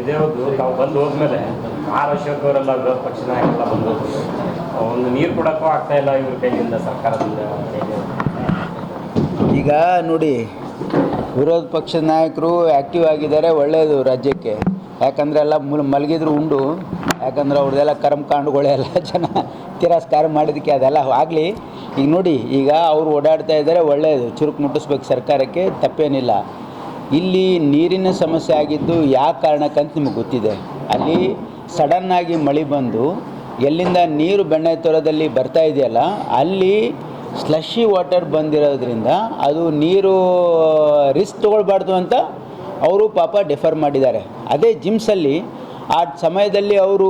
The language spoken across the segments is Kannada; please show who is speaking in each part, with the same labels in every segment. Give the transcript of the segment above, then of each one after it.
Speaker 1: ಇದೇವ್ದು ತಾವು ಬಂದು ಹೋದ್ಮೇಲೆ ಆರ್ ಅಶೋಕ್ ಅವರೆಲ್ಲ ವಿರೋಧ ಪಕ್ಷ ನಾಯಕರೆಲ್ಲ ಬಂದು ಹೋದ್ರು. ಒಂದು ನೀರು ಕೊಡೋಕ್ಕೂ ಆಗ್ತಾ ಇಲ್ಲ ಇವ್ರ ಕೈಯಿಂದ, ಸರ್ಕಾರದಿಂದ.
Speaker 2: ಈಗ ನೋಡಿ, ವಿರೋಧ ಪಕ್ಷದ ನಾಯಕರು ಆ್ಯಕ್ಟಿವ್ ಆಗಿದ್ದಾರೆ, ಒಳ್ಳೆಯದು ರಾಜ್ಯಕ್ಕೆ. ಯಾಕಂದರೆ ಎಲ್ಲ ಮಲಗಿದ್ರು ಉಂಡು, ಯಾಕಂದ್ರೆ ಅವ್ರದ್ದೆಲ್ಲ ಕರ್ಮಕಾಂಡಗಳೆಲ್ಲ ಜನ ತಿರಸ್ಕಾರ ಮಾಡಿದ್ದಕ್ಕೆ ಅದೆಲ್ಲ ಆಗಲಿ. ಈಗ ನೋಡಿ, ಈಗ ಅವರು ಓಡಾಡ್ತಾ ಇದ್ದಾರೆ, ಒಳ್ಳೆಯದು, ಚುರುಕು ಮುಟ್ಟಿಸ್ಬೇಕು ಸರ್ಕಾರಕ್ಕೆ, ತಪ್ಪೇನಿಲ್ಲ. ಇಲ್ಲಿ ನೀರಿನ ಸಮಸ್ಯೆ ಆಗಿದ್ದು ಯಾವ ಕಾರಣಕ್ಕಂತ ನಿಮಗೆ ಗೊತ್ತಿದೆ. ಅಲ್ಲಿ ಸಡನ್ನಾಗಿ ಮಳೆ ಬಂದು ಎಲ್ಲಿಂದ ನೀರು ಬೆಣ್ಣೆತೊರೆದಲ್ಲಿ ಬರ್ತಾ ಇದೆಯಲ್ಲ, ಅಲ್ಲಿ ಸ್ಲಶಿ ವಾಟರ್ ಬಂದಿರೋದ್ರಿಂದ ಅದು ನೀರು ರಿಸ್ಕ್ ತೊಗೊಳ್ಬಾರ್ದು ಅಂತ ಅವರು ಪಾಪ ಡೆಫರ್ ಮಾಡಿದ್ದಾರೆ. ಅದೇ ಜಿಮ್ಸಲ್ಲಿ ಆ ಸಮಯದಲ್ಲಿ ಅವರು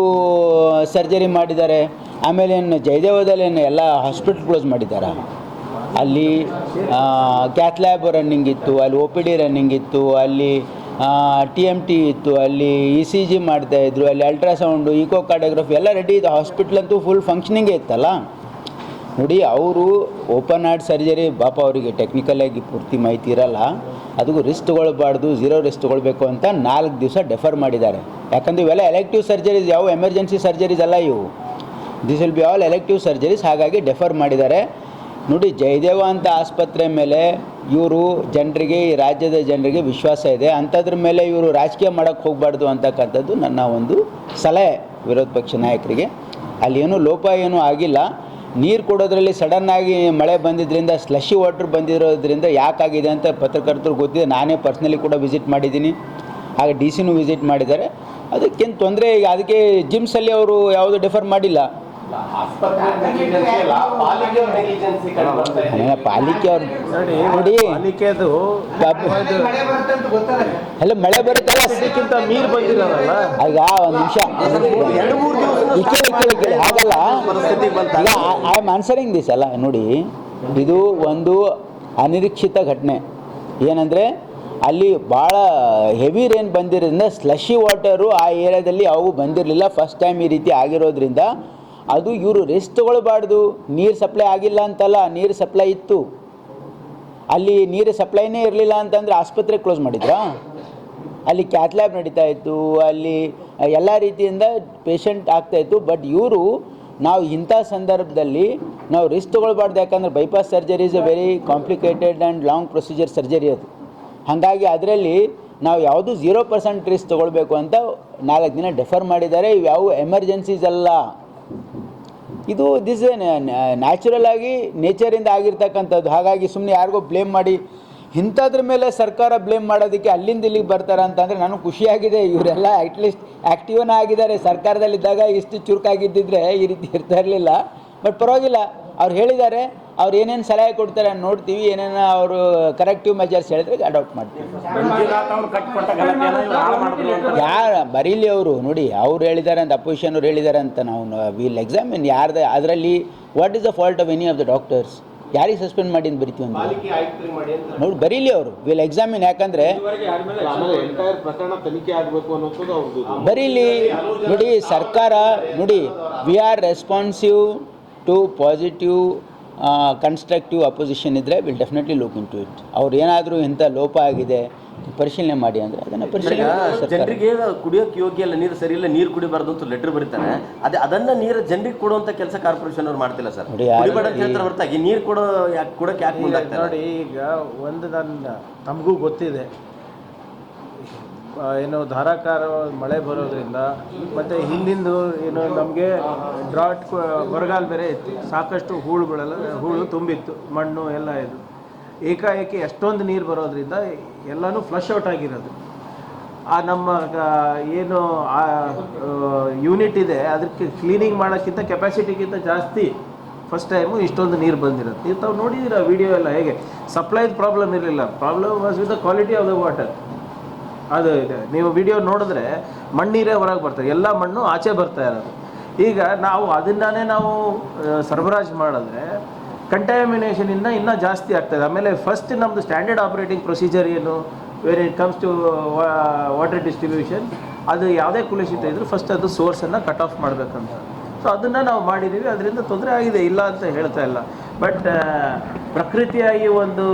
Speaker 2: ಸರ್ಜರಿ ಮಾಡಿದ್ದಾರೆ. ಆಮೇಲೆ ಏನು ಜಯದೇವದಲ್ಲಿ ಏನು ಎಲ್ಲ ಹಾಸ್ಪಿಟಲ್ ಕ್ಲೋಸ್ ಮಾಡಿದ್ದಾರೆ. ಅಲ್ಲಿ ಕ್ಯಾತ್ ಲ್ಯಾಬ್ ರನ್ನಿಂಗ್ ಇತ್ತು, ಅಲ್ಲಿ ಒ ಪಿ ಡಿ ರನ್ನಿಂಗ್ ಇತ್ತು, ಅಲ್ಲಿ TMT ಇತ್ತು, ಅಲ್ಲಿ ECG ಮಾಡ್ತಾಯಿದ್ರು, ಅಲ್ಲಿ ಅಲ್ಟ್ರಾಸೌಂಡು, ಈಕೋ ಕಾರ್ಡಿಯೋಗ್ರಫಿ ಎಲ್ಲ ರೆಡಿ ಇದೆ. ಹಾಸ್ಪಿಟ್ಲ್ ಅಂತೂ ಫುಲ್ ಫಂಕ್ಷನಿಂಗೇ ಇತ್ತಲ್ಲ. ನೋಡಿ, ಅವರು ಓಪನ್ ಹಾರ್ಟ್ ಸರ್ಜರಿ ಪಾಪ ಅವರಿಗೆ ಟೆಕ್ನಿಕಲಾಗಿ ಪೂರ್ತಿ ಮಾಹಿತಿ ಇರಲ್ಲ, ಅದಕ್ಕೂ ರಿಸ್ಕ್ ತೊಗೊಳ್ಬಾರ್ದು, ಝೀರೋ ರಿಸ್ಕ್ ತೊಗೊಳ್ಬೇಕು ಅಂತ 4 ದಿವಸ ಡೆಫರ್ ಮಾಡಿದ್ದಾರೆ. ಯಾಕಂದರೆ ಇವೆಲ್ಲ ಎಲೆಕ್ಟಿವ್ ಸರ್ಜರೀಸ್, ಯಾವ ಎಮರ್ಜೆನ್ಸಿ ಸರ್ಜರೀಸ್ ಅಲ್ಲ ಇವು. This will be all elective surgeries. ಹಾಗಾಗಿ ಡೆಫರ್ ಮಾಡಿದ್ದಾರೆ. ನೋಡಿ, ಜಯದೇವ ಅಂತ ಆಸ್ಪತ್ರೆ ಮೇಲೆ ಇವರು ಜನರಿಗೆ, ಈ ರಾಜ್ಯದ ಜನರಿಗೆ ವಿಶ್ವಾಸ ಇದೆ. ಅಂಥದ್ರ ಮೇಲೆ ಇವರು ರಾಜಕೀಯ ಮಾಡೋಕ್ಕೆ ಹೋಗಬಾರ್ದು ಅಂತಕ್ಕಂಥದ್ದು ನನ್ನ ಒಂದು ಸಲಹೆ ವಿರೋಧ ಪಕ್ಷ ನಾಯಕರಿಗೆ. ಅಲ್ಲಿ ಏನೂ ಲೋಪ ಏನೂ ಆಗಿಲ್ಲ. ನೀರು ಕೊಡೋದ್ರಲ್ಲಿ ಸಡನ್ನಾಗಿ ಮಳೆ ಬಂದಿದ್ದರಿಂದ, ಸ್ಲಶಿ ವಾಟ್ರ್ ಬಂದಿರೋದ್ರಿಂದ ಯಾಕಾಗಿದೆ ಅಂತ ಪತ್ರಕರ್ತರು ಗೊತ್ತಿದೆ. ನಾನೇ ಪರ್ಸ್ನಲಿ ಕೂಡ ವಿಸಿಟ್ ಮಾಡಿದ್ದೀನಿ, ಹಾಗೆ DC ವಿಸಿಟ್ ಮಾಡಿದ್ದಾರೆ. ಅದಕ್ಕೇನು ತೊಂದರೆ ಈಗ, ಅದಕ್ಕೆ ಜಿಮ್ಸಲ್ಲಿ ಅವರು ಯಾವುದು ಡೆಫರ್ ಮಾಡಿಲ್ಲ. ಪಾಲಿಕೆ ಅವ್ರು ನೋಡಿ, ಎಲ್ಲ ಮಳೆ ಬರುತ್ತಲ್ಲ, ನೀರು ಬಂದಿರೋಲ್ಲ. ಈಗ ಒಂದು ನಿಮಿಷ ಹಾಗಲ್ಲ, ಐ ಆಮ್ ಆನ್ಸರಿಂಗ್ ದಿಸ್ ಅಲ್ಲ. ನೋಡಿ, ಇದು ಒಂದು ಅನಿರೀಕ್ಷಿತ ಘಟನೆ. ಏನಂದರೆ ಅಲ್ಲಿ ಭಾಳ ಹೆವಿ ರೇನ್ ಬಂದಿರೋದ್ರಿಂದ ಸ್ಲಶಿ ವಾಟರು ಆ ಏರಿಯಾದಲ್ಲಿ ಅವು ಬಂದಿರಲಿಲ್ಲ. ಫಸ್ಟ್ ಟೈಮ್ ಈ ರೀತಿ ಆಗಿರೋದ್ರಿಂದ ಅದು ಇವರು ರೆಸ್ಟ್ ತೊಗೊಳ್ಬಾರ್ದು. ನೀರು ಸಪ್ಲೈ ಆಗಿಲ್ಲ ಅಂತಲ್ಲ, ನೀರು ಸಪ್ಲೈ ಇತ್ತು. ಅಲ್ಲಿ ನೀರು ಸಪ್ಲೈನೇ ಇರಲಿಲ್ಲ ಅಂತಂದರೆ ಆಸ್ಪತ್ರೆ ಕ್ಲೋಸ್ ಮಾಡಿದ್ರಾ? ಅಲ್ಲಿ ಕ್ಯಾತ್ ಲ್ಯಾಬ್ ನಡೀತಾ ಇತ್ತು, ಅಲ್ಲಿ ಎಲ್ಲ ರೀತಿಯಿಂದ ಪೇಷಂಟ್ ಆಗ್ತಾಯಿತ್ತು. ಬಟ್ ಇವರು ನಾವು ಇಂಥ ಸಂದರ್ಭದಲ್ಲಿ ನಾವು ರಿಸ್ಕ್ ತೊಗೊಳ್ಬಾರ್ದು. ಯಾಕಂದರೆ bypass surgery is A very complicated and long procedure surgery ಅದು. ಹಾಗಾಗಿ ಅದರಲ್ಲಿ ನಾವು ಯಾವುದು 0% ರಿಸ್ಕ್ ತೊಗೊಳ್ಬೇಕು ಅಂತ 4 ದಿನ ಡೆಫರ್ ಮಾಡಿದ್ದಾರೆ. ಇವ್ಯಾವು ಎಮರ್ಜೆನ್ಸೀಸ್ ಅಲ್ಲ. ಇದು ದಿಸ್ ನ್ಯಾಚುರಲ್ ಆಗಿ ನೇಚರಿಂದ ಆಗಿರ್ತಕ್ಕಂಥದ್ದು. ಹಾಗಾಗಿ ಸುಮ್ಮನೆ ಯಾರಿಗೋ ಬ್ಲೇಮ್ ಮಾಡಿ ಇಂಥದ್ರ ಮೇಲೆ ಸರ್ಕಾರ ಬ್ಲೇಮ್ ಮಾಡೋದಕ್ಕೆ ಅಲ್ಲಿಂದ ಇಲ್ಲಿಗೆ ಬರ್ತಾರೆ ಅಂತಂದರೆ ನನಗೆ ಖುಷಿಯಾಗಿದೆ. ಇವರೆಲ್ಲ ಅಟ್ಲೀಸ್ಟ್ ಆ್ಯಕ್ಟಿವನ್ನ ಆಗಿದ್ದಾರೆ. ಸರ್ಕಾರದಲ್ಲಿದ್ದಾಗ ಇಷ್ಟು ಚುರುಕಾಗಿದ್ದಿದ್ರೆ ಈ ರೀತಿ ಇರ್ತಾ ಇರಲಿಲ್ಲ. ಬಟ್ ಪರವಾಗಿಲ್ಲ, ಅವ್ರು ಹೇಳಿದ್ದಾರೆ. ಅವ್ರು ಏನೇನು ಸಲಹೆ ಕೊಡ್ತಾರೆ ನೋಡ್ತೀವಿ. ಏನೇನು ಅವರು ಕರೆಕ್ಟಿವ್ ಮೆಜರ್ಸ್ ಹೇಳಿದ್ರೆ ಅಡಾಪ್ಟ್ ಮಾಡ್ತೀವಿ. ಯಾರು ಬರೀಲಿ ಅವರು, ನೋಡಿ, ಅವ್ರು ಹೇಳಿದ್ದಾರೆ ಅಂತ, ಅಪೋಸಿಷನ್ ಅವ್ರು ಹೇಳಿದ್ದಾರೆ ಅಂತ ನಾವು ವಿಲ್ ಎಕ್ಸಾಮಿನ್ ಯಾರ್ದು ಅದರಲ್ಲಿ what is the fault of any of the doctors. ಯಾರಿಗೆ ಸಸ್ಪೆಂಡ್ ಮಾಡಿ ಅಂತ ಬರಿತೀವಿ ಅಂತ ನೋಡಿ, ಬರೀಲಿ ಅವರು, ವಿಲ್ ಎಕ್ಸಾಮಿನ್. ಯಾಕಂದರೆ ಬರೀಲಿ. ನೋಡಿ, ಸರ್ಕಾರ ನೋಡಿ, we are responsive to positive constructive opposition ಇದ್ದರೆ will definitely look into it. ಅವ್ರು ಏನಾದರೂ ಇಂಥ ಲೋಪ ಆಗಿದೆ ಪರಿಶೀಲನೆ ಮಾಡಿ ಅಂದರೆ ಅದನ್ನು ಪರಿಶೀಲನೆ.
Speaker 3: ಜನರಿಗೆ ಕುಡಿಯೋಕ್ಕೆ ಯೋಗ್ಯ ಇಲ್ಲ, ನೀರು ಸರಿ ಇಲ್ಲ, ನೀರು ಕುಡಿಬಾರ್ದು ಅಂತ ಲೆಟರ್ ಬರೀತಾರೆ. ಅದನ್ನು ನೀರು ಜನರಿಗೆ ಕೊಡುವಂಥ ಕೆಲಸ ಕಾರ್ಪೊರೇಷನ್ ಅವ್ರು ಮಾಡ್ತಿಲ್ಲ ಸರ್. ಕುಡಿಬೇಡ ಅಂತ ಹೇಳ್ತಾರೆ ಹೊರತಾಗಿ ನೀರು ಕೊಡೋಕ್ಕೆ ಯಾಕೆ ಮುಂದಾಗ್ತಾರೆ?
Speaker 4: ನೋಡಿ, ಈಗ ಒಂದು ನಮಗೂ ಗೊತ್ತಿದೆ, ಏನು ಧಾರಾಕಾರ ಮಳೆ ಬರೋದ್ರಿಂದ ಮತ್ತು ಹಿಂದಿಂದು ಏನು ನಮಗೆ ಡ್ರಾಟ್ ಬರಗಾಲ ಬೇರೆ ಇತ್ತು. ಸಾಕಷ್ಟು ಹೂಳು ತುಂಬಿತ್ತು, ಮಣ್ಣು ಎಲ್ಲ ಇದು. ಏಕಾಏಕಿ ಎಷ್ಟೊಂದು ನೀರು ಬರೋದ್ರಿಂದ ಎಲ್ಲನೂ ಫ್ಲಶ್ ಔಟ್ ಆಗಿರೋದು. ಆ ನಮ್ಮ ಏನು ಯೂನಿಟ್ ಇದೆ ಅದಕ್ಕೆ ಕ್ಲೀನಿಂಗ್ ಮಾಡೋಕ್ಕಿಂತ ಕೆಪಾಸಿಟಿಗಿಂತ ಜಾಸ್ತಿ ಫಸ್ಟ್ ಟೈಮು ಇಷ್ಟೊಂದು ನೀರು ಬಂದಿರೋದು. ನೀವು ತಾವು ನೋಡಿದ್ದೀರ ವಿಡಿಯೋ ಎಲ್ಲ ಹೇಗೆ. ಸಪ್ಲೈದು ಪ್ರಾಬ್ಲಮ್ ಇರಲಿಲ್ಲ, problem was with the quality of the water. ಅದು ಇದೆ, ನೀವು ವಿಡಿಯೋ ನೋಡಿದ್ರೆ ಮಣ್ಣೀರೇ ಹೊರಗೆ ಬರ್ತದೆ, ಎಲ್ಲ ಮಣ್ಣು ಆಚೆ ಬರ್ತಾ ಇರೋದು. ಈಗ ನಾವು ಅದನ್ನೇ ನಾವು ಸರಬರಾಜು ಮಾಡಿದ್ರೆ ಕಂಟ್ಯಾಮಿನೇಷನಿಂದ ಇನ್ನೂ ಜಾಸ್ತಿ ಆಗ್ತದೆ. ಆಮೇಲೆ ಫಸ್ಟ್ ನಮ್ಮದು ಸ್ಟ್ಯಾಂಡರ್ಡ್ ಆಪ್ರೇಟಿಂಗ್ ಪ್ರೊಸೀಜರ್ ಏನು, when it comes to water distribution, ಅದು ಯಾವುದೇ ಕುಲುಷಿತ ಇದ್ದರೂ ಫಸ್ಟ್ ಅದು ಸೋರ್ಸನ್ನು ಕಟ್ ಆಫ್ ಮಾಡಬೇಕಂತ. ಸೊ ಅದನ್ನು ನಾವು ಮಾಡಿದ್ದೀವಿ. ಅದರಿಂದ ತೊಂದರೆ ಆಗಿದೆ, ಇಲ್ಲ ಅಂತ ಹೇಳ್ತಾ ಇಲ್ಲ. ಬಟ್ ಪ್ರಕೃತಿಯಾಗಿ ಒಂದು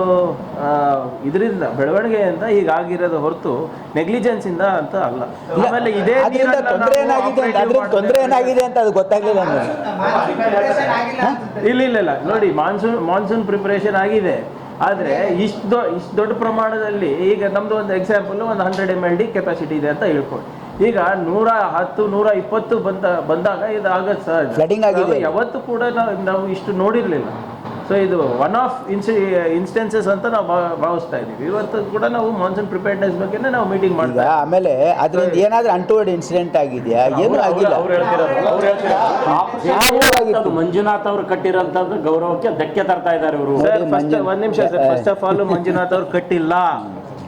Speaker 4: ಇದರಿಂದ ಬೆಳವಣಿಗೆಯಿಂದ ಹೀಗಾಗಿರೋದು ಹೊರತು ನೆಗ್ಲಿಜೆನ್ಸಿಂದ ಅಂತ ಅಲ್ಲ. ಆಮೇಲೆ ಇದೇ
Speaker 2: ತೊಂದರೆ ಏನಾಗಿದೆ ಅಂತ ಅದು ಗೊತ್ತಾಗಲಿಲ್ಲ
Speaker 4: ಇಲ್ಲ ನೋಡಿ, ಮಾನ್ಸೂನ್ ಪ್ರಿಪರೇಷನ್ ಆಗಿದೆ. ಆದರೆ ಇಷ್ಟು ದೊಡ್ಡ ಪ್ರಮಾಣದಲ್ಲಿ ಈಗ ನಮ್ಮದು ಒಂದು ಎಕ್ಸಾಂಪಲ್ ಒಂದು 100 ml ಕೆಪಾಸಿಟಿ ಇದೆ ಅಂತ ಹೇಳ್ಕೊಂಡು, ಈಗ 110, 120 ಬಂದಾಗ ಇದು ಆಗತ್ತೆ ಸರ್. ಯಾವತ್ತೂ ಕೂಡ ನಾವು ಇಷ್ಟು ನೋಡಿರಲಿಲ್ಲ. ಸೊ ಇದು ಒನ್ ಆಫ್ ಇನ್ಸ್ಟೆನ್ಸಸ್ ಅಂತ ನಾವು ಭಾವಿಸ್ತಾ ಇದ್ದೀವಿ. ಇವತ್ತು ಕೂಡ ನಾವು ಮಾನ್ಸೂನ್ ಪ್ರಿಪೇರ್ಡ್ನೆಸ್ ಬಗ್ಗೆ ನಾವು ಮೀಟಿಂಗ್ ಮಾಡ್ತೀವಿ.
Speaker 2: ಆಮೇಲೆ ಅದರಿಂದ ಏನಾದರೂ ಅಂಟುವರ್ಡ್ ಇನ್ಸಿಡೆಂಟ್ ಆಗಿದೆಯಾ? ಏನೂ ಆಗಿಲ್ಲ.
Speaker 1: ಮಂಜುನಾಥ್ ಅವರು ಕಟ್ಟಿರೋಂಥದ್ದು ಗೌರವಕ್ಕೆ ಧಕ್ಕೆ ತರ್ತಾ ಇದ್ದಾರೆ ಇವರು.
Speaker 4: ಒಂದು ನಿಮಿಷ sir, first of all Manjunath ಅವ್ರು ಕಟ್ಟಿಲ್ಲ,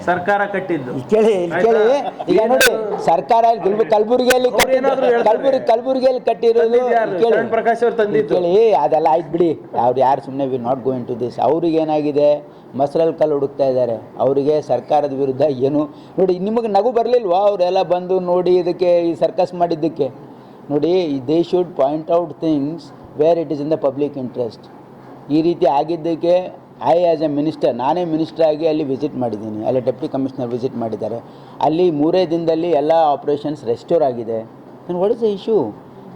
Speaker 4: ಸರ್ಕಾರ ಕಟ್ಟಿದ್ದು.
Speaker 2: ಕೇಳಿ ಈಗ ನೋಡಿ, ಸರ್ಕಾರ ಕಲಬುರಗಿಯಲ್ಲಿ ಕಟ್ಟಿರೋದು
Speaker 4: ಪ್ರಕಾಶ್ ಅವ್ರು ತಂದಿದ್ದು.
Speaker 2: ಕೇಳಿ, ಅದೆಲ್ಲ ಆಯ್ತು ಬಿಡಿ. ಯಾರು ಸುಮ್ಮನೆ we not going to this. ಅವ್ರಿಗೆ ಏನಾಗಿದೆ, ಮಸರಲ್ಲಿ ಕಲ್ಲು ಹುಡುಕ್ತಾ ಇದ್ದಾರೆ. ಅವರಿಗೆ ಸರ್ಕಾರದ ವಿರುದ್ಧ ಏನು ನೋಡಿ, ನಿಮಗೆ ನಗು ಬರಲಿಲ್ವಾ? ಅವರೆಲ್ಲ ಬಂದು ನೋಡಿ ಇದಕ್ಕೆ ಈ ಸರ್ಕಸ್ ಮಾಡಿದ್ದಕ್ಕೆ. ನೋಡಿ, they should point out things where it is in the public interest. ಈ ರೀತಿ ಆಗಿದ್ದಕ್ಕೆ ಆ್ಯಸ್ ಎ ಮಿನಿಸ್ಟರ್, ನಾನೇ ಮಿನಿಸ್ಟರ್ ಆಗಿ ಅಲ್ಲಿ ವಿಸಿಟ್ ಮಾಡಿದ್ದೀನಿ. ಅಲ್ಲಿ ಡೆಪ್ಟಿ ಕಮಿಷನರ್ ವಿಸಿಟ್ ಮಾಡಿದ್ದಾರೆ. ಅಲ್ಲಿ 3 ದಿನದಲ್ಲಿ ಎಲ್ಲ ಆಪ್ರೇಷನ್ಸ್ ರೆಸ್ಟೋರ್ ಆಗಿದೆ. What is the issue?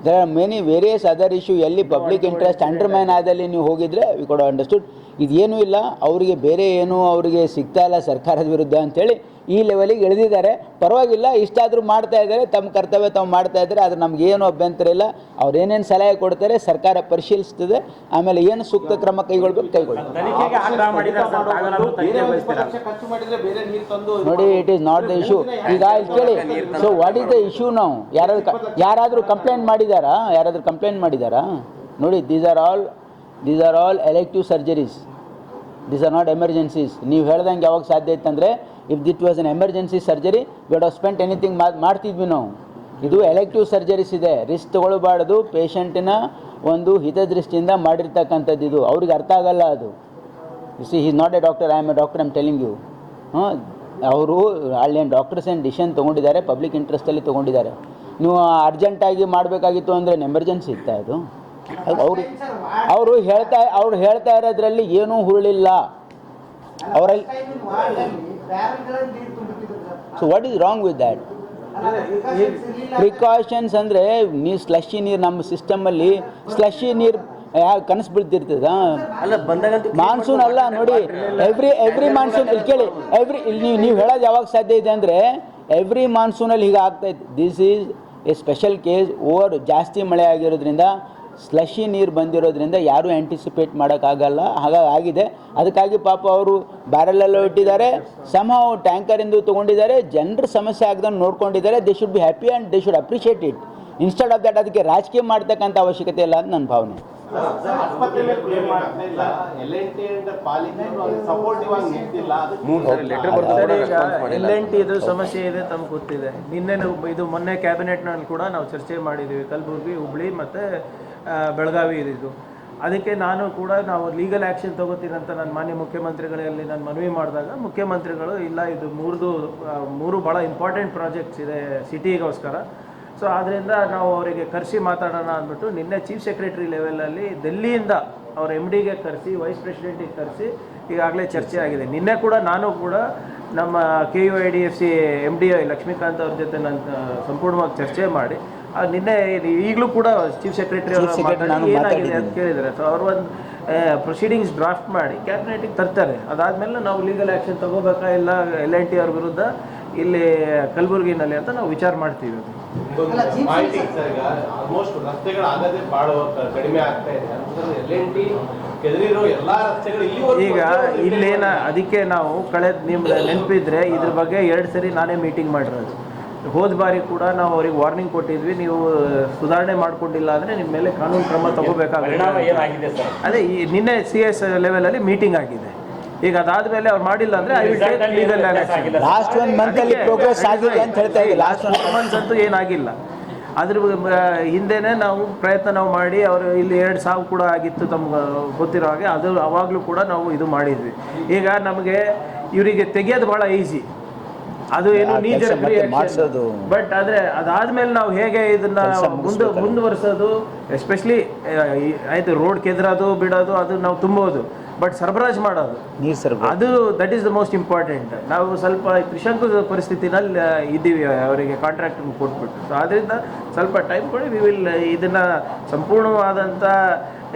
Speaker 2: There are many various other issue. ಎಲ್ಲಿ ಪಬ್ಲಿಕ್ ಇಂಟ್ರೆಸ್ಟ್ ಅಂಡರ್ಮೈನ್ ಆದಲ್ಲಿ ನೀವು ಹೋಗಿದ್ರೆ ವಿ ಕುಡ್ ಅಂಡರ್ಸ್ಟುಡ್. ಇದೇನೂ ಇಲ್ಲ, ಅವರಿಗೆ ಬೇರೆ ಏನೂ ಅವರಿಗೆ ಸಿಗ್ತಾ ಇಲ್ಲ ಸರ್ಕಾರದ ವಿರುದ್ಧ ಅಂಥೇಳಿ ಈ ಲೆವೆಲಿಗೆ ಇಳಿದಿದ್ದಾರೆ. ಪರವಾಗಿಲ್ಲ, ಇಷ್ಟಾದರೂ ಮಾಡ್ತಾ ಇದ್ದಾರೆ, ತಮ್ಮ ಕರ್ತವ್ಯ ತಾವು ಮಾಡ್ತಾ ಇದ್ದಾರೆ. ಆದರೆ ನಮಗೇನು ಅಭ್ಯಂತರ ಇಲ್ಲ. ಅವ್ರು ಏನೇನು ಸಲಹೆ ಕೊಡ್ತಾರೆ ಸರ್ಕಾರ ಪರಿಶೀಲಿಸ್ತದೆ. ಆಮೇಲೆ ಏನು ಸೂಕ್ತ ಕ್ರಮ ಕೈಗೊಳ್ಬೇಕು ನೋಡಿ, it is not the issue. ಈಗ ಇಲ್ಲಿ ಕೇಳಿ, so what is the issue? ನಾವು ಯಾರಾದರೂ ಕಂಪ್ಲೇಂಟ್ ಮಾಡಿದಾರಾ? ನೋಡಿ, these are all elective surgeries. These are not emergencies. ನೀವು ಹೇಳ್ದಂಗೆ ಯಾವಾಗ ಸಾಧ್ಯ ಇತ್ತಂದರೆ, if that was an emergency surgery we would have spent anything ಮಾಡ್ತಿದ್ವಿ ನಾವು. ಇದು ಎಲೆಕ್ಟಿವ್ ಸರ್ಜರೀಸ್ ಇದೆ, ರಿಸ್ಕ್ ತೊಗೊಳ್ಬಾರ್ದು. ಪೇಷಂಟಿನ ಒಂದು ಹಿತದೃಷ್ಟಿಯಿಂದ ಮಾಡಿರ್ತಕ್ಕಂಥದ್ದು ಇದು. ಅವ್ರಿಗೆ ಅರ್ಥ ಆಗಲ್ಲ ಅದು. You see, is not a doctor, I am a doctor, I am telling you. ಅವರು ಅಲ್ಲೇನು ಡಾಕ್ಟರ್ಸ್ ಏನು ಡಿಸಿಷನ್ ತೊಗೊಂಡಿದ್ದಾರೆ, ಪಬ್ಲಿಕ್ ಇಂಟ್ರೆಸ್ಟಲ್ಲಿ ತೊಗೊಂಡಿದ್ದಾರೆ. ನೀವು ಅರ್ಜೆಂಟಾಗಿ ಮಾಡಬೇಕಾಗಿತ್ತು ಅಂದರೆ ಎಮರ್ಜೆನ್ಸಿ ಇತ್ತಾ ಅದು? ಅವರು ಹೇಳ್ತಾ ಇರೋದ್ರಲ್ಲಿ ಏನೂ ಹುರುಳಿಲ್ಲ ಅವರಲ್ಲಿ. So what is wrong with that? Precautions ಅಂದರೆ ನೀವು ಸ್ಲಶಿ ನೀರು, ನಮ್ಮ ಸಿಸ್ಟಮಲ್ಲಿ ಸ್ಲಶಿ ನೀರು ಕನಸು ಬೀಳ್ತಿರ್ತದ. ಮಾನ್ಸೂನ್ ಅಲ್ಲ ನೋಡಿ, ಎವ್ರಿ ಮಾನ್ಸೂನ್ ಇಲ್ಲಿ ಕೇಳಿ, ನೀವು ಹೇಳೋದು ಯಾವಾಗ ಸಾಧ್ಯ ಇದೆ ಅಂದರೆ, ಎವ್ರಿ ಮಾನ್ಸೂನಲ್ಲಿ ಹೀಗೆ ಆಗ್ತಾಯಿತ್ತು. This is A special case. ಜಾಸ್ತಿ ಮಳೆ ಆಗಿರೋದ್ರಿಂದ, ಸ್ಲಶಿ ನೀರು ಬಂದಿರೋದ್ರಿಂದ ಯಾರೂ ಆ್ಯಂಟಿಸಿಪೇಟ್ ಮಾಡೋಕ್ಕಾಗಲ್ಲ. ಹಾಗಾಗಿ ಆಗಿದೆ. ಅದಕ್ಕಾಗಿ ಪಾಪ ಅವರು ಬ್ಯಾರಲೆಲ್ಲ ಇಟ್ಟಿದ್ದಾರೆ, ಸಮಹಾವ್ ಟ್ಯಾಂಕರಿಂದ ತೊಗೊಂಡಿದ್ದಾರೆ. ಜನರ ಸಮಸ್ಯೆ ಆಗದಂಗೆ ನೋಡ್ಕೊಂಡಿದ್ದಾರೆ. They should be happy and they should appreciate it. Instead of that ಅದಕ್ಕೆ ರಾಜಕೀಯ ಮಾಡ್ತಕ್ಕಂಥ ಅವಶ್ಯಕತೆ ಇಲ್ಲ ಅಂತ ನನ್ನ ಭಾವನೆ.
Speaker 4: LNT ಇದು ಸಮಸ್ಯೆ ಇದೆ, ತಮ್ಗೆ ಗೊತ್ತಿದೆ. ಮೊನ್ನೆ ಕ್ಯಾಬಿನೆಟ್ನಲ್ಲಿ ಕೂಡ ನಾವು ಚರ್ಚೆ ಮಾಡಿದ್ದೀವಿ. ಕಲಬುರಗಿ, ಹುಬ್ಳಿ ಮತ್ತು ಬೆಳಗಾವಿ ಇದು. ಅದಕ್ಕೆ ನಾವು ಲೀಗಲ್ ಆ್ಯಕ್ಷನ್ ತೊಗೋತೀನಿ ಅಂತ ನಾನು ಮಾನ್ಯ ಮುಖ್ಯಮಂತ್ರಿಗಳಲ್ಲಿ ನಾನು ಮನವಿ ಮಾಡಿದಾಗ, ಮುಖ್ಯಮಂತ್ರಿಗಳು ಇಲ್ಲ, ಇದು ಮೂರು ಭಾಳ ಇಂಪಾರ್ಟೆಂಟ್ ಪ್ರಾಜೆಕ್ಟ್ಸ್ ಇದೆ ಸಿಟಿಗೋಸ್ಕರ. ಸೊ ಆದ್ದರಿಂದ ನಾವು ಅವರಿಗೆ ಕರೆಸಿ ಮಾತಾಡೋಣ ಅಂದ್ಬಿಟ್ಟು ನಿನ್ನೆ ಚೀಫ್ ಸೆಕ್ರೆಟರಿ ಲೆವೆಲಲ್ಲಿ ಡೆಲ್ಲಿಯಿಂದ ಅವ್ರ MDಗೆ ಕರೆಸಿ, ವೈಸ್ ಪ್ರೆಸಿಡೆಂಟಿಗೆ ಕರೆಸಿ ಈಗಾಗಲೇ ಚರ್ಚೆ ಆಗಿದೆ. ನಿನ್ನೆ ಕೂಡ ನಾನು ನಮ್ಮ KUIDFC MD ಲಕ್ಷ್ಮೀಕಾಂತ್ ಅವ್ರ ಜೊತೆ ನಾನು ಸಂಪೂರ್ಣವಾಗಿ ಚರ್ಚೆ ಮಾಡಿ, ನಿನ್ನೆ ಈಗಲೂ ಕೂಡ ಚೀಫ್ ಸೆಕ್ರೆಟರಿ ಅವರು ಏನಾಗಿದೆ ಅಂತ ಕೇಳಿದ್ದಾರೆ. ಸೊ ಅವರು ಒಂದು ಪ್ರೊಸೀಡಿಂಗ್ಸ್ ಡ್ರಾಫ್ಟ್ ಮಾಡಿ ಕ್ಯಾಬಿನೆಟಿಗೆ ತರ್ತಾರೆ. ಅದಾದಮೇಲೆ ನಾವು ಲೀಗಲ್ ಆ್ಯಕ್ಷನ್ ತೊಗೋಬೇಕಾ ಇಲ್ಲ LNT ಅವ್ರ ವಿರುದ್ಧ ಇಲ್ಲಿ ಕಲಬುರಗಿನಲ್ಲಿ ಅಂತ ನಾವು ವಿಚಾರ ಮಾಡ್ತೀವಿ.
Speaker 5: ಆಲ್ಮೋಸ್ಟ್ ರಸ್ತೆಗಳು ಆಗದೆ ಭಾಳ ಕಡಿಮೆ ಆಗ್ತಾ ಇದೆ.
Speaker 4: ಈಗ ಇಲ್ಲೇನ ಅದಕ್ಕೆ ನಾವು ನಿಮ್ಗೆ ನೆನಪಿದ್ರೆ ಇದ್ರ ಬಗ್ಗೆ 2 ಸರಿ ನಾನೇ ಮೀಟಿಂಗ್ ಮಾಡಿರೋದು. ಹೋದ ಬಾರಿ ಕೂಡ ನಾವು ಅವ್ರಿಗೆ ವಾರ್ನಿಂಗ್ ಕೊಟ್ಟಿದ್ವಿ, ನೀವು ಸುಧಾರಣೆ ಮಾಡ್ಕೊಂಡಿಲ್ಲ ಅಂದರೆ ನಿಮ್ಮ ಮೇಲೆ ಕಾನೂನು ಕ್ರಮ ತಗೋಬೇಕಾಗುತ್ತೆ. ಅದೇ ನಿನ್ನೆ CS ಲೆವೆಲಲ್ಲಿ ಮೀಟಿಂಗ್ ಆಗಿದೆ. ಈಗ ಅದಾದ್ಮೇಲೆ ಅವ್ರು ಮಾಡಿಲ್ಲ ಅಂದರೆ
Speaker 2: ಲಾಸ್ಟ್ 1 ಮಂತ್ ಅಲ್ಲಿ ಪ್ರೋಗ್ರೆಸ್ ಆಗಿದೆ ಅಂತ ಹೇಳ್ತಾ ಇದ್ದೀವಿ.
Speaker 4: ಲಾಸ್ಟ್ 1 ಮಂತ್ಸ್ ಅಂತೂ ಏನಾಗಿಲ್ಲ. ಅದ್ರ ಹಿಂದೆನೇ ನಾವು ಪ್ರಯತ್ನ ಮಾಡಿ ಅವರು ಇಲ್ಲಿ 2 ಸಾವು ಕೂಡ ಆಗಿತ್ತು ತಮ್ಗೆ ಗೊತ್ತಿರೋ ಹಾಗೆ. ಅವಾಗಲೂ ಕೂಡ ನಾವು ಇದು ಮಾಡಿದ್ವಿ. ಈಗ ನಮಗೆ ಇವರಿಗೆ ತೆಗೆಯೋದು ಭಾಳ ಈಸಿ. ಅದು ಏನು
Speaker 2: ಆ
Speaker 4: ನೀಜರ್
Speaker 2: ಕೆಲ್ಸ ಮತ್ತೆ ಮಾಡ್ಸೋದು.
Speaker 4: ಬಟ್ ಆದರೆ ಅದಾದ್ಮೇಲೆ ನಾವು ಹೇಗೆ ಇದನ್ನ
Speaker 2: ಕೆಲ್ಸ ಮುಗಿಸ್ಬೇಕಲ್ಲ.
Speaker 4: ಮುಂದುವರಿಸೋದು, ಎಸ್ಪೆಷಲಿ ಆಯ್ತು ರೋಡ್ ಕೆದ್ರೋದು ಬಿಡೋದು ಅದು ನಾವು ತುಂಬೋದು, ಬಟ್ ಸರಬರಾಜು ಮಾಡೋದು
Speaker 2: ನೀರು ಸರಬರಾಜು
Speaker 4: ಅದು that is the most important. ನಾವು ಸ್ವಲ್ಪ ತ್ರಿಶಂಕು ಪರಿಸ್ಥಿತಿನಲ್ಲಿ ಇದ್ದೀವಿ, ಅವರಿಗೆ ಕಾಂಟ್ರಾಕ್ಟ್ ಕೊಟ್ಬಿಟ್ಟು. ಸೊ ಆದ್ದರಿಂದ ಸ್ವಲ್ಪ ಟೈಮ್ ಕೊಡಿ, ವಿ ವಿಲ್ ಇದನ್ನು ಸಂಪೂರ್ಣವಾದಂಥ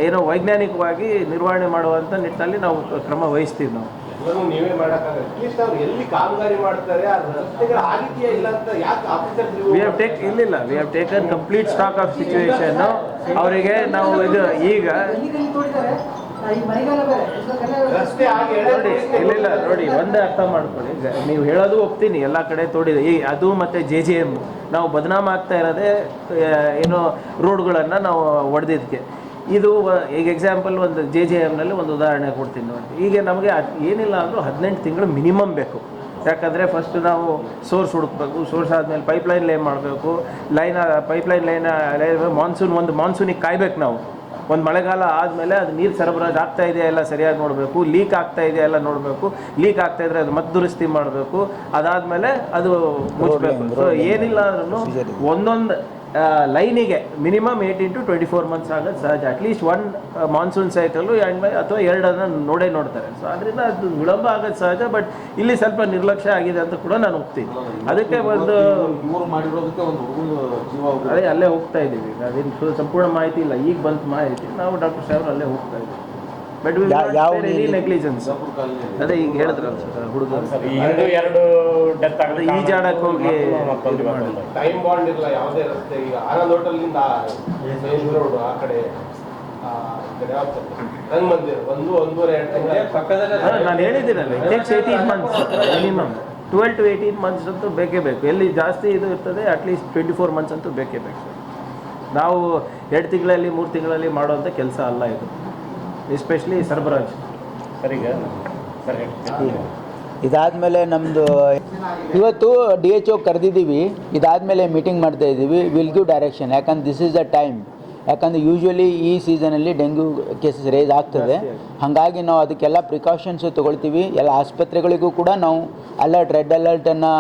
Speaker 4: ಏನೋ ವೈಜ್ಞಾನಿಕವಾಗಿ ನಿರ್ವಹಣೆ ಮಾಡುವಂಥ ನಿಟ್ಟಿನಲ್ಲಿ ನಾವು ಕ್ರಮ ವಹಿಸ್ತೀವಿ. ನಾವು
Speaker 5: ಎಲ್ಲರೂ ನೀವೇ ಮಾಡೋಕ್ಕಾಗಲ್ಲ. ಅಟ್ಲೀಸ್ಟ್ ಅವ್ರು ಎಲ್ಲಿ ಕಾಮಗಾರಿ ಮಾಡ್ತಾರೆ ಆ ರಸ್ತೆಗಳು ಆಗಿದೆಯಾ ಇಲ್ಲ ಅಂತ ಯಾಕೆ officer
Speaker 4: we have taken complete stock of situation. ಅವರಿಗೆ ನಾವು ಇದು ಈಗ
Speaker 5: ರಸ್ತೆ ಆಗಿ
Speaker 4: ಇಲ್ಲ ನೋಡಿ, ಒಂದೇ ಅರ್ಥ ಮಾಡ್ಕೊಳ್ಳಿ. ಈಗ ನೀವು ಹೇಳೋದು ಒಪ್ತೀನಿ, ಎಲ್ಲ ಕಡೆ ತೋಡಿದೆ. ಈ ಅದು ಮತ್ತು JJM ನಾವು ಬದನಾಮ ಆಗ್ತಾ ಇರೋದೇ ಏನೋ ರೋಡ್ಗಳನ್ನು ನಾವು ಹೊಡೆದಿದ್ದಕ್ಕೆ. ಇದು ಈಗ ಎಕ್ಸಾಂಪಲ್ ಒಂದು JJMನಲ್ಲಿ ಒಂದು ಉದಾಹರಣೆ ಕೊಡ್ತೀನಿ ನೋಡಿ. ಈಗ ನಮಗೆ ಏನಿಲ್ಲ ಅಂದರೂ 18 ತಿಂಗಳು ಮಿನಿಮಮ್ ಬೇಕು. ಯಾಕಂದರೆ ಫಸ್ಟ್ ನಾವು ಸೋರ್ಸ್ ಹುಡುಕ್ಬೇಕು, ಸೋರ್ಸ್ ಆದಮೇಲೆ ಪೈಪ್ಲೈನ್ ಲೇ ಮಾಡಬೇಕು, ಪೈಪ್ಲೈನ್ ಲೈನ್ ಮಾನ್ಸೂನಿಗೆ ಕಾಯ್ಬೇಕು ನಾವು. ಒಂದು ಮಳೆಗಾಲ ಆದಮೇಲೆ ಅದು ನೀರು ಸರಬರಾಜು ಆಗ್ತಾ ಇದೆಯಾ ಎಲ್ಲ ಸರಿಯಾಗಿ ನೋಡಬೇಕು, ಲೀಕ್ ಆಗ್ತಾ ಇದೆಯಾ ಎಲ್ಲ ನೋಡಬೇಕು, ಲೀಕ್ ಆಗ್ತಾ ಇದ್ರೆ ಅದು ಮತ್ತೆ ದುರಸ್ತಿ ಮಾಡಬೇಕು, ಅದಾದಮೇಲೆ ಅದು ಮುಚ್ಚಬೇಕು. ಸೊ ಏನಿಲ್ಲ ಅಂದ್ರೂ ಒಂದೊಂದು ಲೈನಿಗೆ ಮಿನಿಮಮ್ 18 to 24 months ಆಗೋದು ಸಹಜ. ಅಟ್ಲೀಸ್ಟ್ ಒನ್ ಮಾನ್ಸೂನ್ ಸೈಕಲ್ಲು ಅಥವಾ ಎರಡನ್ನು ನೋಡ್ತಾರೆ. ಸೊ ಅದರಿಂದ ಅದು ವಿಳಂಬ ಆಗೋದು ಸಹಜ. ಬಟ್ ಇಲ್ಲಿ ಸ್ವಲ್ಪ ನಿರ್ಲಕ್ಷ್ಯ ಆಗಿದೆ ಅಂತ ಕೂಡ ನಾನು ಒಪ್ತೀನಿ. ಅದಕ್ಕೆ ಒಂದು ಅದೇ ಅಲ್ಲೇ ಹೋಗ್ತಾ ಇದ್ದೀವಿ. ಅದೇನು ಸಂಪೂರ್ಣ ಮಾಹಿತಿ ಇಲ್ಲ, ಈಗ ಬಂತ ಮಾಹಿತಿ. ನಾವು ಡಾಕ್ಟರ್ ಸಾಹೇಬ್ರು ಅಲ್ಲೇ ಹೋಗ್ತಾ ಇದ್ದೀವಿ. ಬಟ್ ಯಾವ ನೆಗ್ಲಿಜೆನ್ಸ್ ಅದೇ ಈಗ ಹೇಳಿದ್ರಲ್ಲ ಸರ್, ಹುಡುಗ
Speaker 1: ಎರಡು ಡೆತ್
Speaker 4: ಅದೇ ಈಜಾಡಕ್ಕೆ ಹೋಗಿ
Speaker 5: ಟೈಮ್ ಬಾಂಡ್ ಇರಲ್ಲ ಯಾವುದೇ ರಸ್ತೆ. ಈಗ ಆನಂದ್ ಹೋಟೆಲ್ನಿಂದ ರೋಡ್ ಆ ಕಡೆ ಯಾವ್ದು ರಂಗ ಮಂದಿರ 1-1.5 ತಿಂಗಳ
Speaker 4: ನಾನು ಹೇಳಿದ್ದೀನಲ್ಲ, it takes 18 months minimum. 12 to 18 months ಅಂತೂ ಬೇಕೇ ಬೇಕು. ಎಲ್ಲಿ ಜಾಸ್ತಿ ಇದು ಇರ್ತದೆ ಅಟ್ಲೀಸ್ಟ್ 24 months ಅಂತೂ ಬೇಕೇ ಬೇಕು. ನಾವು 2 ತಿಂಗಳಲ್ಲಿ 3 ತಿಂಗಳಲ್ಲಿ ಮಾಡುವಂಥ ಕೆಲಸ ಅಲ್ಲ ಇದು, ಎಸ್ಪೆಷಲಿ ಸರಬರಾಜು.
Speaker 2: ಇದಾದಮೇಲೆ ನಮ್ಮದು ಇವತ್ತು DHO ಕರೆದಿದ್ದೀವಿ. ಇದಾದಮೇಲೆ ಮೀಟಿಂಗ್ ಮಾಡ್ತಾ ಇದ್ದೀವಿ. Will give direction. ಯಾಕಂದ್ರೆ ದಿಸ್ ಈಸ್ ದ ಟೈಮ್. ಯಾಕಂದರೆ ಯೂಶ್ವಲಿ ಈ ಸೀಸನಲ್ಲಿ ಡೆಂಗ್ಯೂ ಕೇಸಸ್ ರೇಸ್ ಆಗ್ತದೆ. ಹಾಗಾಗಿ ನಾವು ಅದಕ್ಕೆಲ್ಲ ಪ್ರಿಕಾಷನ್ಸು ತೊಗೊಳ್ತೀವಿ. ಎಲ್ಲ ಆಸ್ಪತ್ರೆಗಳಿಗೂ ಕೂಡ ನಾವು ರೆಡ್ ಅಲರ್ಟನ್ನು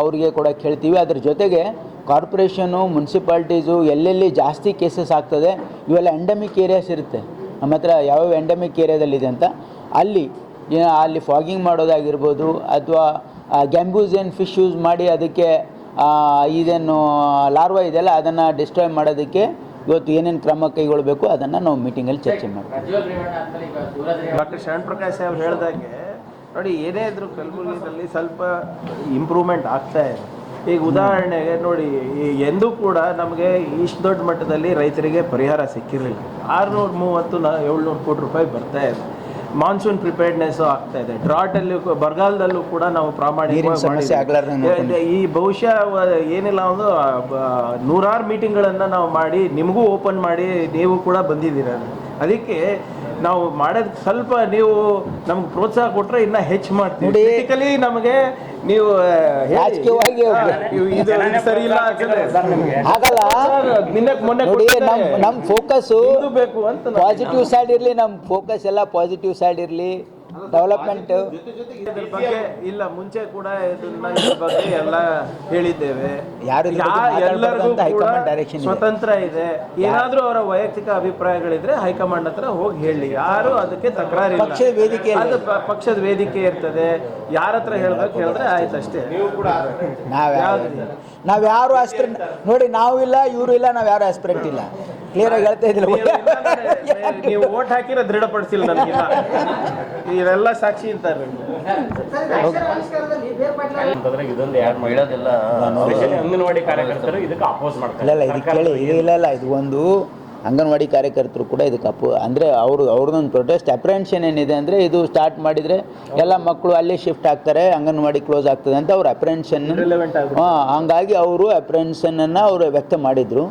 Speaker 2: ಅವರಿಗೆ ಕೂಡ ಕೇಳ್ತೀವಿ. ಅದ್ರ ಜೊತೆಗೆ ಕಾರ್ಪೊರೇಷನು, ಮುನ್ಸಿಪಾಲ್ಟೀಸು ಎಲ್ಲೆಲ್ಲಿ ಜಾಸ್ತಿ ಕೇಸಸ್ ಆಗ್ತದೆ ಇವೆಲ್ಲ ಎಂಡಮಿಕ್ ಏರಿಯಾಸ್ ಇರುತ್ತೆ ನಮ್ಮ ಹತ್ರ. ಯಾವ್ಯಾವ ಎಂಡಮಿಕ್ ಏರಿಯಾದಲ್ಲಿದೆ ಅಂತ ಅಲ್ಲಿ ಫಾಗಿಂಗ್ ಮಾಡೋದಾಗಿರ್ಬೋದು, ಅಥವಾ ಗ್ಯಾಂಬೂಸಿಯನ್ ಫಿಶ್ ಯೂಸ್ ಮಾಡಿ ಅದಕ್ಕೆ ಇದೇನು ಲಾರ್ವಾ ಇದೆಯಲ್ಲ ಅದನ್ನು ಡಿಸ್ಟ್ರಾಯ್ ಮಾಡೋದಕ್ಕೆ ಇವತ್ತು ಏನೇನು ಕ್ರಮ ಕೈಗೊಳ್ಳಬೇಕು ಅದನ್ನು ನಾವು ಮೀಟಿಂಗಲ್ಲಿ ಚರ್ಚೆ ಮಾಡ್ತೀವಿ.
Speaker 4: ಡಾಕ್ಟರ್ ಶರಣ್ ಪ್ರಕಾಶ್ ಸಾಹೇಬ್ ಹೇಳಿದಾಗೆ ನೋಡಿ, ಏನೇ ಇದ್ರೂ ಕಲಬುರಗಿನಲ್ಲಿ ಸ್ವಲ್ಪ ಇಂಪ್ರೂವ್ಮೆಂಟ್ ಆಗ್ತಾ ಇದೆ. ಈಗ ಉದಾಹರಣೆಗೆ ನೋಡಿ, ಎಂದೂ ಕೂಡ ನಮಗೆ ಇಷ್ಟು ದೊಡ್ಡ ಮಟ್ಟದಲ್ಲಿ ರೈತರಿಗೆ ಪರಿಹಾರ ಸಿಕ್ಕಿರಲಿಲ್ಲ. 630-700 ಕೋಟಿ ರೂಪಾಯಿ ಬರ್ತಾ ಇದೆ. ಮಾನ್ಸೂನ್ ಪ್ರಿಪೇರ್ಡ್ನೆಸ್ಸು ಆಗ್ತಾ ಇದೆ. ಡ್ರಾಟಲ್ಲಿ ಬರಗಾಲದಲ್ಲೂ ಕೂಡ ನಾವು ಪ್ರಾಮಾಣಿಕವಾಗಿ ಈ ಬಹುಶಃ ಏನಿಲ್ಲ ಒಂದು 100 ಮೀಟಿಂಗ್ಗಳನ್ನು ನಾವು ಮಾಡಿ ನಿಮಗೂ ಓಪನ್ ಮಾಡಿ ನೀವು ಕೂಡ ಬಂದಿದ್ದೀರ. ಅದಕ್ಕೆ ನಾವು ಮಾಡೋದು ಸ್ವಲ್ಪ ನೀವು ನಮ್ಗೆ ಪ್ರೋತ್ಸಾಹ ಕೊಟ್ಟರೆ ಇನ್ನೂ ಹೆಚ್ಚು ಮಾಡ್ತೀವಿ. ಬೇಸಿಕಲಿ ನಮಗೆ ನೀವು ಸರಿ ಇಲ್ಲ
Speaker 2: ಆಗಲ್ಲ. ನೋಡಿ, ನಮ್ಮ ಫೋಕಸ್ಸು
Speaker 4: ಬೇಕು ಅಂತ
Speaker 2: ಪಾಸಿಟಿವ್ ಸೈಡ್ ಇರಲಿ. ನಮ್ಮ ಫೋಕಸ್ ಎಲ್ಲ ಪಾಸಿಟಿವ್ ಸೈಡ್ ಇರಲಿ. ಡೆವಲಪ್ಮೆಂಟ್
Speaker 4: ಇದ್ರ ಬಗ್ಗೆ ಇಲ್ಲ, ಮುಂಚೆ ಕೂಡ ಇದ್ರ ಬಗ್ಗೆ ಎಲ್ಲ ಹೇಳಿದ್ದೇವೆ. ಎಲ್ಲರಿಗೂ ಕೂಡ ಸ್ವತಂತ್ರ ಇದೆ. ಏನಾದ್ರೂ ಅವರ ವೈಯಕ್ತಿಕ ಅಭಿಪ್ರಾಯಗಳಿದ್ರೆ ಹೈಕಮಾಂಡ್ ಹತ್ರ ಹೋಗಿ ಹೇಳಿ, ಯಾರು ಅದಕ್ಕೆ ತಕರಾರಿಲ್ಲ. ಅದು ಪಕ್ಷದ ವೇದಿಕೆ ಇರ್ತದೆ, ಯಾರ ಹತ್ರ ಹೇಳ್ಬೇಕು ಹೇಳಿದ್ರೆ ಆಯ್ತು ಅಷ್ಟೇ.
Speaker 2: ನಾವ್ಯಾರು ಆಸ್ಪಿರೆಂಟ್ ನೋಡಿ, ನಾವು ಇಲ್ಲ, ಇವರು ಇಲ್ಲ, ನಾವ್ಯಾರು ಆಸ್ಪಿರೆಂಟ್ ಇಲ್ಲ. ಕ್ಲಿಯರ್ ಆಗಿ ಹೇಳ್ತಾ ಇದ್ದಿಲ್ಲ.
Speaker 4: ನೀವು ಓಟ್ ಹಾಕಿರೋ ದೃಢಪಡಿಸಿಲ್ಲ ನನಗಿಲ್ಲ, ಇದೆಲ್ಲ ಸಾಕ್ಷಿ ಅಂತಾರೆ.
Speaker 1: ಇದೊಂದು ಯಾರು ಮಾಡೋದಿಲ್ಲ, ಅಂಗನವಾಡಿ ಕಾರ್ಯಕರ್ತರು ಇದಕ್ಕೆ ಅಪೋಸ್ ಮಾಡ್ತಾರೆ.
Speaker 2: ಇಲ್ಲ ಇದಕ್ಕೆ ಕೇಳಿ, ಇಲ್ಲ ಇದು ಒಂದು ಅಂಗನವಾಡಿ ಕಾರ್ಯಕರ್ತರು ಕೂಡ ಇದಕ್ಕೆ ಅಂದರೆ ಅವ್ರದ್ದೊಂದು ಪ್ರೊಟೆಸ್ಟ್ ಅಪ್ರೆನ್ಷನ್ ಏನಿದೆ ಅಂದರೆ, ಇದು ಸ್ಟಾರ್ಟ್ ಮಾಡಿದರೆ ಎಲ್ಲ ಮಕ್ಕಳು ಅಲ್ಲೇ ಶಿಫ್ಟ್ ಆಗ್ತಾರೆ, ಅಂಗನವಾಡಿ ಕ್ಲೋಸ್ ಆಗ್ತದೆ ಅಂತ ಅವ್ರ ಅಪ್ರೆನ್ಷನ್. ಹಂಗಾಗಿ ಅವರು ಅಪ್ರೆನ್ಷನನ್ನು ಅವರು ವ್ಯಕ್ತ ಮಾಡಿದರು.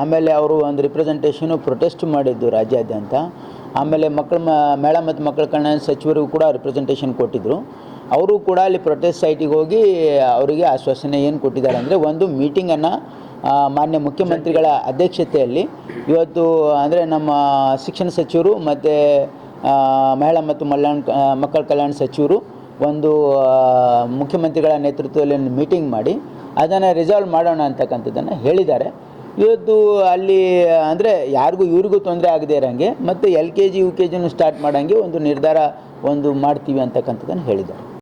Speaker 2: ಆಮೇಲೆ ಅವರು ಒಂದು ರಿಪ್ರೆಸೆಂಟೇಷನು ಪ್ರೊಟೆಸ್ಟ್ ಮಾಡಿದ್ದು ರಾಜ್ಯಾದ್ಯಂತ. ಆಮೇಲೆ ಮೇಳ ಮತ್ತು ಮಕ್ಕಳ ಕಲ್ಯಾಣ ಸಚಿವರಿಗೂ ಕೂಡ ರಿಪ್ರೆಸೆಂಟೇಷನ್ ಕೊಟ್ಟಿದ್ದರು. ಅವರು ಕೂಡ ಅಲ್ಲಿ ಪ್ರೊಟೆಸ್ಟ್ ಸೈಟಿಗೆ ಹೋಗಿ ಅವರಿಗೆ ಆಶ್ವಾಸನೆ ಏನು ಕೊಟ್ಟಿದ್ದಾರೆ ಅಂದರೆ, ಒಂದು ಮೀಟಿಂಗನ್ನು ಮಾನ್ಯ ಮುಖ್ಯಮಂತ್ರಿಗಳ ಅಧ್ಯಕ್ಷತೆಯಲ್ಲಿ ಇವತ್ತು ಅಂದರೆ ನಮ್ಮ ಶಿಕ್ಷಣ ಸಚಿವರು ಮತ್ತು ಮಹಿಳಾ ಮತ್ತು ಮಕ್ಕಳ ಕಲ್ಯಾಣ ಸಚಿವರು ಒಂದು ಮುಖ್ಯಮಂತ್ರಿಗಳ ನೇತೃತ್ವದಲ್ಲಿ ಒಂದು ಮೀಟಿಂಗ್ ಮಾಡಿ ಅದನ್ನು ರಿಸಾಲ್ವ್ ಮಾಡೋಣ ಅಂತಕ್ಕಂಥದ್ದನ್ನು ಹೇಳಿದ್ದಾರೆ. ಇವತ್ತು ಅಲ್ಲಿ ಅಂದರೆ ಯಾರಿಗೂ ಇವ್ರಿಗೂ ತೊಂದರೆ ಆಗದೇ ಇರೋಂಗೆ ಮತ್ತು LKG UKGನೂ ಸ್ಟಾರ್ಟ್ ಮಾಡೋಂಗೆ ಒಂದು ನಿರ್ಧಾರ ಮಾಡ್ತೀವಿ ಅಂತಕ್ಕಂಥದ್ದನ್ನು ಹೇಳಿದ್ದಾರೆ.